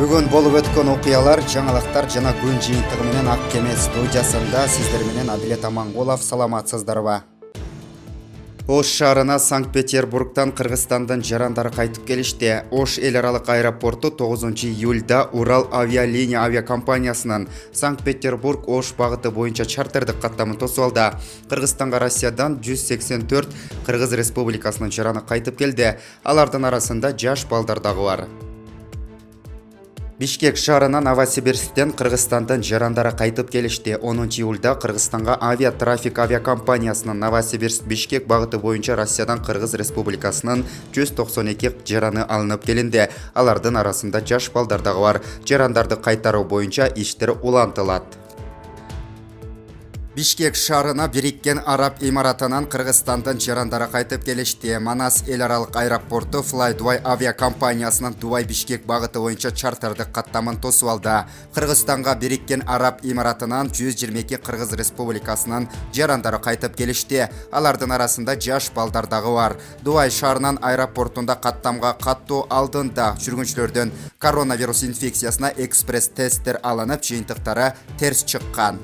Бүгін болып өткен окуялар, жаңалықтар жана күн жыйынтыгы менен Ак Кеме студиясында сиздер менен Адилет Амангулов, саламатсыздарбы? Ош шаарына Санкт-Петербургтан Кыргызстандан жарандары кайтып келишти. Ош эл аралык аэропорту 9 июльда Урал авиалиния авиакомпаниясынын Санкт-Петербург Ош багыты боюнча чартердик каттамын тосуп алды. Кыргызстанга Россиядан 184 Кыргыз Республикасынын жараны кайтып келди. Алардын арасында жаш балдар дагы бар. Бишкек шаарына Новосибирсктен Кыргызстандан жарандары кайтып келишти. 10 июльда Кыргызстанга авиатрафик авиакомпаниясынын Новосибирск-Бишкек багыты боюнча Россиядан Кыргыз Республикасынын 192 жараны алынып келинди. Алардын арасында жаш балдар дагы бар. Жарандарды кайтаруу боюнча иштер улантылат. Бишкек шаарына Бириккен Араб Эмиратынан Кыргызстандан жарандары кайтып келишти. Манас эл аралык аэропорту Fly Dubai авиакомпаниясынын Дубай-Бишкек багыты боюнча чартердик каттамын тосуп алды. Кыргызстанга Бириккен Араб Эмиратынан 122 Кыргыз Республикасынын жарандары кайтып келишти. Алардын арасында жаш балдар дагы бар. Дубай шаарынын аэропортунда каттамга каттуу алдында жүргүнчүлөрдөн коронавирус инфекциясына экспресс-тесттер алынып, жыйынтыктары терс чыккан.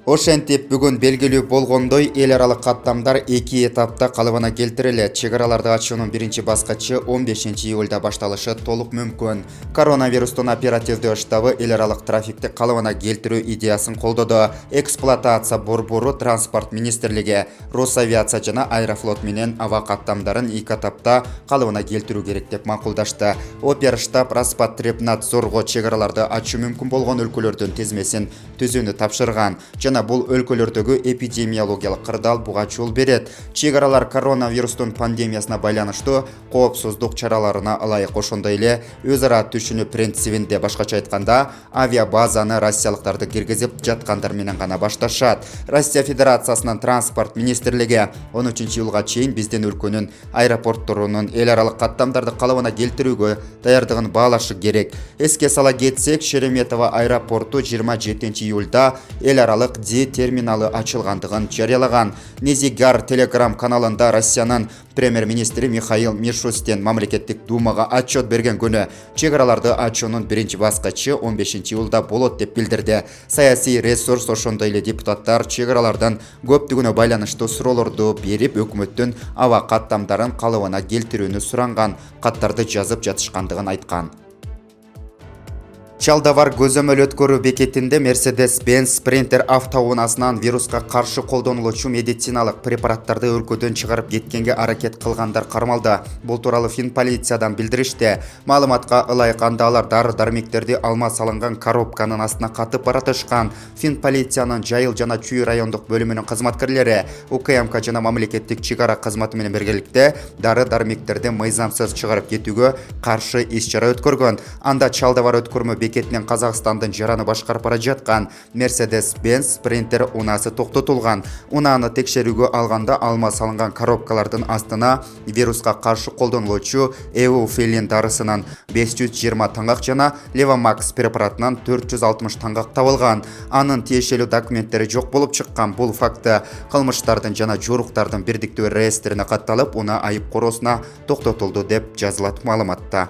Ошентип бүгүн белгилүү болгондой эл аралык каттамдар 2 этапта калыбына келтирилет. Чек араларды ачуунун биринчи баскычы 15 июльда башталышы толук мүмкүн. Коронавирустун оперативдүү штабы эл аралык трафикти калыбына келтирүү идеясын колдоду. Эксплуатация борбору Транспорт министрлиги, Росавиация жана Аэрофлот менен аба каттамдарын 2 этапта калыбына келтирүү керек деп макулдашты. Оперштаб Роспотребнадзорго чек араларды ачуу мүмкүн болгон өлкөлөрдүн тизмесин түзүүнү тапшырган. Бул өлкөлөрдөгү эпидемиологиялык кырдаал буга жол берет. Чек аралар коронавирустун пандемиясына байланыштуу коопсуздук чараларына ылайык, ошондой эле өз ара түшүнүү принцибинде, башкача айтканда, авиабазаны россиялыктарды киргизип жаткандар менен гана башташат. Россия Федерациясынын Транспорт министрлиги 13 июлга чейин биздин өлкөнүн аэропортторунун эл аралык каттамдарды калыбына келтирүүгө даярдыгын баалашы керек. Эске сала кетсек, Шереметово аэропорту 27 июльда эл аралык терминалы ачылгандыгын жарыялаган. Незигар Телеграм каналында Россиянын премьер-министри Михаил Мишустин мамлекеттик думага отчет берген күнү чек араларды ачуунун биринчи баскычы 15 июлда болот деп билдирди. Саясий ресурс, ошондой эле депутаттар чек аралардан көптүгүнө байланыштуу суроолорду берип, өкмөттүн аба каттамдарын калыбына келтирүүнү суранган, каттарды жазып жатышкандыгын айткан. Чалдавар көзөмөл өткөрүү бекетинде Mercedes-Benz Sprinter автоунаасынан вируска каршы колдонулуучу медициналык препараттарды өлкөдөн чыгарып кеткенге аракет кылгандар кармалды. Бул тууралуу Фин полициядан билдиришти. Маалыматка ылайык алар дары-дармектерди алма салынган коробканын астына катып баратышкан. Фин полициянын Жайыл жана Чүй райондук бөлүмүнүн кызматкерлери УКМК жана мамлекеттик чек ара кызматы менен биргеликте дары-дармектерди мыйзамсыз чыгарып кетүүгө каршы иш-чара өткөргөн. Анда чалдавар өткөрмө бекетинен Казакстандын жараны башкарып бара жаткан Mercedes-Benz Sprinter унаасы токтотулган. Унааны текшерүүгө алганда алма салынган коробкалардын астына вируска каршы колдонулуучу Эуфилин дарысынын 520 таңгак жана Levamax препаратынан 460 таңгак табылган. Анын тиешелүү документтери жок болуп чыккан. Бул факты кылмыштардын жана жоруктардын бирдиктүү реестрине катталып, унаа айып короосуна токтотулду деп жазылат маалыматта.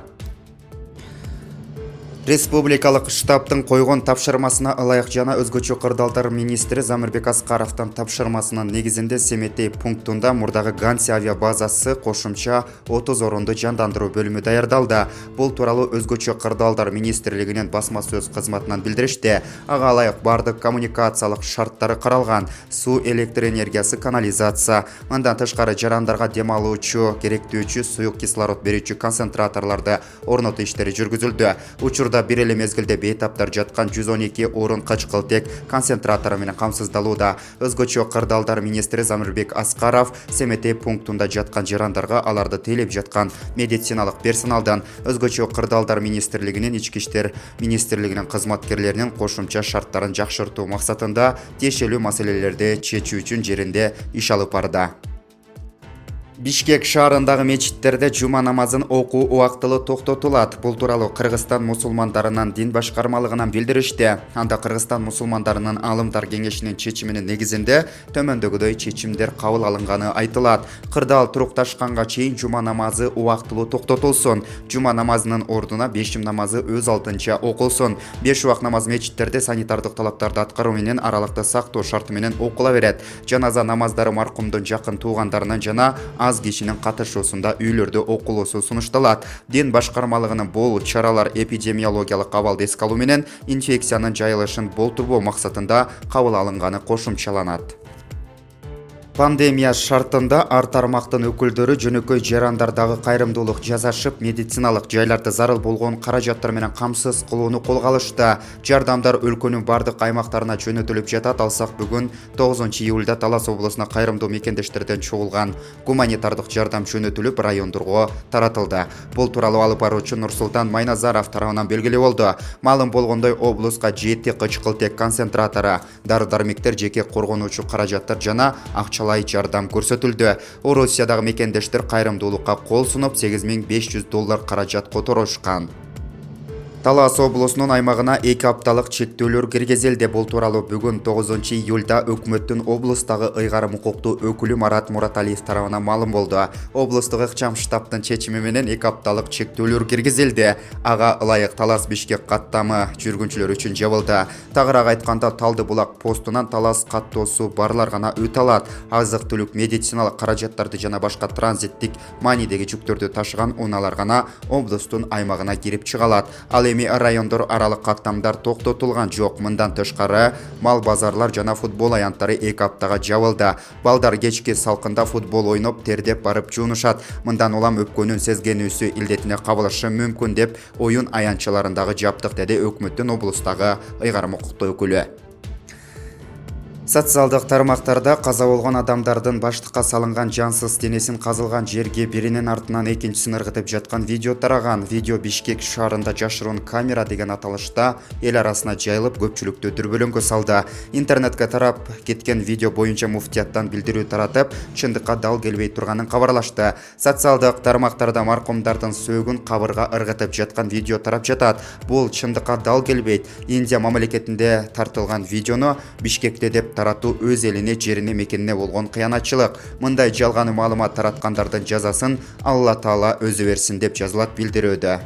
Республикалык штабтын койгон тапшырмасына ылайык жана өзгөчө кырдаалдар министри Замирбек Аскаровдун тапшырмасынын негизинде Семетей пунктунда мурдагы Ганси авиабазасы кошумча 30 орунду жандандыруу бөлүмү даярдалды. Бул тууралуу өзгөчө кырдаалдар министрлигинин басма сөз кызматынан билдиришти. Ага ылайык бардык коммуникациялык шарттары каралган. Суу, электр энергиясы, канализация, андан тышкары жарандарга дем алуучу, керектүүчү суюк кислород берүүчү концентраторлорду орнотуу иштери жүргүзүлдү. Учурда бир эле мезгилде бейтаптар жаткан 112 орун качкылтек концентратору менен камсыздалууда. Өзгөчө кырдаалдар министри Замирбек Аскаров Семетей пунктунда жаткан жарандарга аларды тейлеп жаткан медициналык персоналдан өзгөчө кырдаалдар министрлигинин, ички иштер министрлигинин кызматкерлеринин кошумча шарттарын жакшыртуу максатында тиешелүү маселелерди чечүү үчүн жеринде иш алып барды. Бишкек шаарындагы мечиттерде жума намазын окуу убактылуу токтотулат. Бул тууралуу Кыргызстан мусулмандарынын дин башкармалыгынан билдиришти. Анда Кыргызстан мусулмандарынын алымдар кеңешинин чечиминин негизинде төмөндөгүдөй чечимдер кабыл алынганы айтылат. Кырдаал турукташканга чейин жума намазы убактылуу токтотулсун. Жума намазынын ордуна бешим намазы өз алдынча окулсун. 5 убак намаз мечиттерде санитардык талаптарды аткаруу менен аралыкты сактоо шарты менен окула берет. Жаназа намаздары маркумдун жакын туугандарынын жана аз кишинин катышуусунда үйлөрдө окулуусу сунушталат. Дин башкармалыгынын бул чаралар эпидемиологиялык абалды эске алуу менен инфекциянын жайылышын болтурбоо максатында кабыл алынганы кошумчаланат. Пандемия шартында ар тармактын өкүлдөрү жөнөкөй жарандардагы кайрымдуулук жасашып, медициналык жайларды зарыл болгон каражаттар менен камсыз кылууну колго алышты. Жардамдар өлкөнүн бардык аймактарына жөнөтүлүп жатат. Алсак бүгүн 9-июлда Талас облусуна кайрымдуу мекендештерден чогулган гуманитардык жардам жөнөтүлүп, райондорго таратылды. Бул тууралуу алып баруучу Нурсултан Майназаров тарабынан белгилүү болду. Маалым болгондой, облуска 7 кычкылтек концентратору, дары-дармектер, жеке коргонуучу каражаттар жана акчалай жардам көрсөтүлдү. Орусиядагы мекендештер кайрымдуулукка кол сунуп $8500 каражат которушкан. Талас облусунун аймагына 2 апталык чектөөлөр киргизилди. Бул тууралуу бүгүн 9-июлда өкмөттүн облустагы ыйгарым укуктуу өкүлү Марат Мураталиев тарабынан маалым болду. Облустук ыкчам штабтын чечими менен 2 апталык чектөөлөр киргизилди. Ага ылайык Талас Бишкек каттамы жүргүнчүлөр үчүн жабылды. Тагыраак айтканда, Талды булак постунан Талас каттоосу барлар гана өтө алат. Азык-түлүк, медициналык каражаттарды жана башка транзиттик маанидеги жүктөрдү ташыган унаалар гана облустун аймагына кирип чыга алат. Ал райондор аралык каттамдар токтотулган жок. Мындан тышкары мал базарлар жана футбол аянттары 2 аптага жабылды. Балдар кечки салкында футбол ойноп, тердеп барып жуунушат. Мындан улам өпкөнүн сезгенүүсү илдетине кабылышы мүмкүн деп оюн аянтчаларындагы жаптык, деди өкмөттүн облустагы ыйгарым укуктуу өкүлү. Социалдык тармактарда каза болгон адамдардын баштыкка салынган жансыз денесин казылган жерге биринин артынан экинчисин ыргытып жаткан видео тараган. Видео Бишкек шаарында жашыруун камера деген аталышта эл арасына жайылып, көпчүлүктү дүрбөлөңгө салды. Интернетке тарап кеткен видео боюнча муфтияттан билдирүү таратып, чындыкка дал келбей турганын кабарлашты. Социалдык тармактарда маркумдардын сөөгүн кабырга ыргытып жаткан видео тарап жатат. Бул чындыкка дал келбейт. Индия мамлекетинде тартылган видеону Бишкекте деп таратуу өз элине, жерине, мекенине болгон кыянатчылык. Мындай жалган маалымат тараткандардын жазасын Алла Таала өзү берсин деп жазылат билдирүүдө.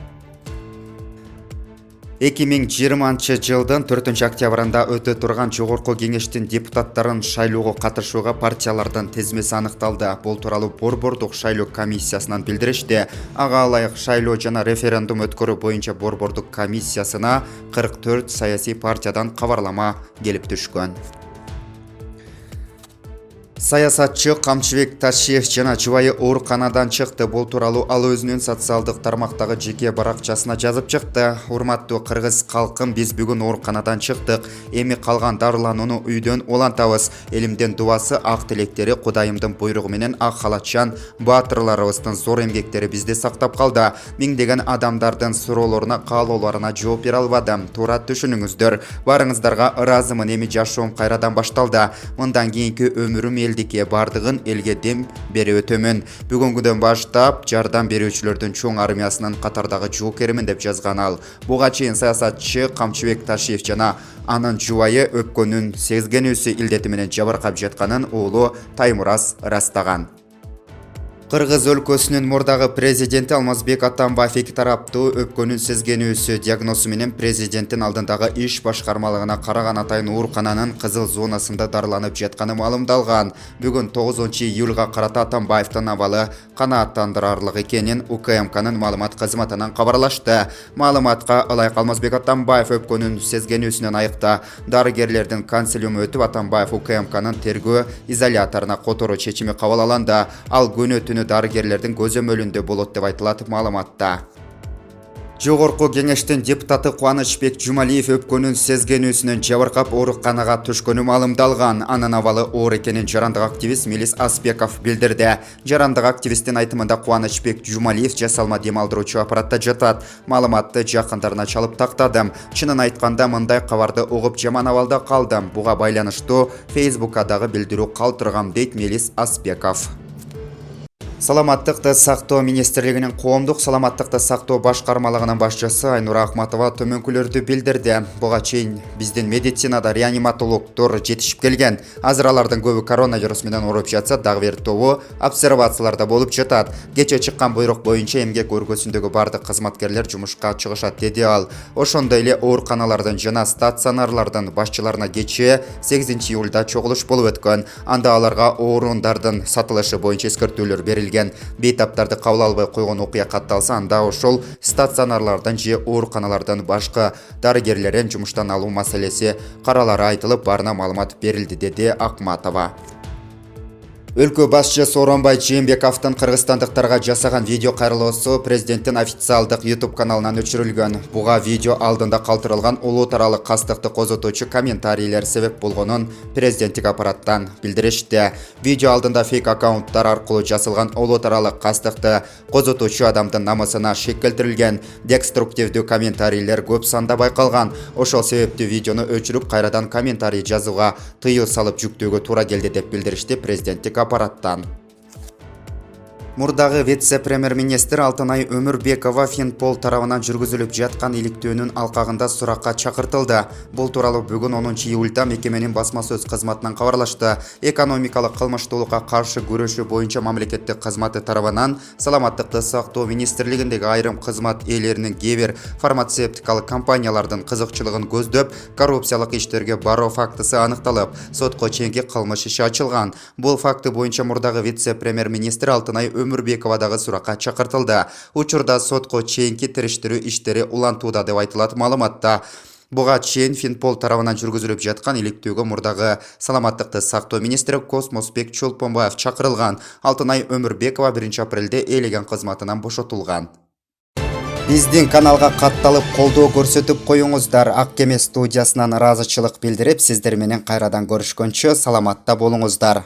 2020 жылдын 4 октябрында өтө турган Жогорку кеңештин депутаттарын шайлоого катышууга партиялардын тизмеси аныкталды. Бул тууралуу Борбордук шайлоо комиссиясынан билдиришти. Ага ылайык шайлоо жана референдум өткөрүү боюнча Борбордук комиссиясына 44 саясий партиядан кабарлама келип түшкөн. Саясатчы Камчыбек Ташиев жана жубайы ооруканадан чыкты. Бул тууралуу ал өзүнүн социалдык тармактагы жеке баракчасына жазып чыкты. Урматтуу кыргыз калкым, биз бүгүн ооруканадан чыктык. Эми калган дарыланууну үйдөн улантабыз. Элимдин дубасы, ак тилектери, Кудайымдын буйругу менен ак халатчан баатырларыбыздын зор эмгектери бизди сактап калды. Миңдеген адамдардын суроолоруна, каалоолоруна жооп бере албадым. Туура түшүнүңүздөр. Барыңыздарга ыраазымын. Эми жашоом кайрадан башталды. Мындан кийинки өмүрүм элдикке, бардыгын элге дем бере өтөмүн. Бүгүнгүдөн баштап жардам берүүчүлөрдүн чоң армиясынын катардагы жоокеримин деп жазган ал. Буга чейин саясатчы Камчыбек Ташиев жана анын жубайы өпкөнүн сезгенүүсү илдети менен жабыркап жатканын уулу Таймураз ырастаган. Кыргыз өлкөсүнүн мурдагы президенти Алмазбек Атамбаев 2 тараптуу өпкөнүн сезгенүүсү диагнозу менен президенттин алдындагы иш башкармалыгына караган атайын оорукананын кызыл зонасында дарыланып жатканы маалымдалган. Бүгүн 9-июлга карата Атамбаевдин абалы канааттандырарлык экенин УКМКнын маалымат кызматынан кабарлашты. Маалыматка ылайык Алмазбек Атамбаев өпкөнүн сезгенүүсүнөн айыкта. Дарыгерлердин консилиуму өтүп, Атамбаев УКМКнын тергөө изоляторуна которуу чечими кабыл алынды. Ал күнү дарыгерлердин көзөмөлүндө болот деп айтылат маалыматта. Жогорку кеңештин депутаты Кубанычбек Жумалиев өпкөнүн сезгенүүсүнөн жабыркап ооруканага түшкөнү маалымдалган. Анын абалы оор экенин жарандык активист Мелис Аспеков билдирди. Жарандык активисттин айтымында Кубанычбек Жумалиев жасалма дем алдыруучу аппаратта жатат. Маалыматты жакындарына чалып тактадым. Чынын айтканда, мындай кабарды угуп жаман абалда калдым. Буга байланыштуу Facebook'а дагы билдирүү калтыргам, дейт Мелис Аспеков. Саламаттыкты сактоо министрлигинин коомдук саламаттыкты сактоо башкармалыгынын башчысы Айнура Ахматова төмөнкүлөрдү билдирди. Буга чейин биздин медицинада реаниматологдор жетишип келген. Азыр алардын көбү коронавирус менен ооруп жатса, дагы бир тобу обсервацияларда болуп жатат. Кече чыккан буйрук боюнча эмгек өргөсүндөгү бардык кызматкерлер жумушка чыгышат, деди ал. Ошондой эле ооруканалардын жана стационарлардын башчыларына кечээ 8-июлда чогулуш болуп өткөн. Анда аларга ооруундардын сатылышы боюнча эскертүүлөр берилген. Бейтаптарды кабыл албай койгон окуя катталса, анда ошол стационарлардан же ооруканалардан башка дарыгерлерин жумуштан алуу маселеси каралары айтылып, баарына маалымат берилди, деди Акматова. Өлкө башчы Сооронбай Жээнбековдун кыргызстандыктарга жасаган видео кайрылуусу президенттин официалдык YouTube каналынан өчүрүлгөн. Буга видео алдында калтырылган улут аралык кастыкты козотуучу комментарийлер себеп болгонун президенттик аппараттан билдиришти. Видео алдында фейк аккаунттар аркылуу жасалган улут аралык кастыкты козотуучу адамдын намысына шек келтирилген. Деструктивдүү комментарийлер көп санда байкалган. Ошол себептүү видеону өчүрүп, кайрадан комментарий жазууга тыюу салып жүктөөгө туура келди, деп билдиришти президенттик аппараттан. Мурдагы вице-премьер-министр Алтынай Өмүрбекова Финпол тарабынан жүргүзүлүп жаткан иликтөөнүн алкагында суракка чакыртылды. Бул тууралуу бүгүн 10-июлда мекеменин басма сөз кызматынан кабарлашты. Экономикалык кылмыштуулукка каршы күрөшүү боюнча мамлекеттик кызматы тарабынан саламаттыкты сактоо министрлигиндеги айрым кызмат ээлеринин кээ бир фармацевтикалык компаниялардын кызыкчылыгын көздөп, коррупциялык иштерге баруу фактысы аныкталып, сотко чейинки кылмыш иши ачылган. Бул факты боюнча мурдагы вице-премьер-министр Алтынай Өмүрбекова дагы суракка чакыртылды. Учурда сотко чейинки териштирүү иштери улантууда, деп айтылат маалыматта. Буга чейин Финпол тарабынан жүргүзүлүп жаткан иликтөөгө мурдагы саламаттыкты сактоо министри Космосбек Чолпонбаев чакырылган. Алтынай Өмүрбекова 1-апрелде ээлеген кызматынан бошотулган. Биздин каналга катталып колдоо көрсөтүп коюңуздар. Ак Кеме студиясынан ыраазычылык билдирип, сиздер менен кайрадан көрүшкөнчө саламатта болуңуздар.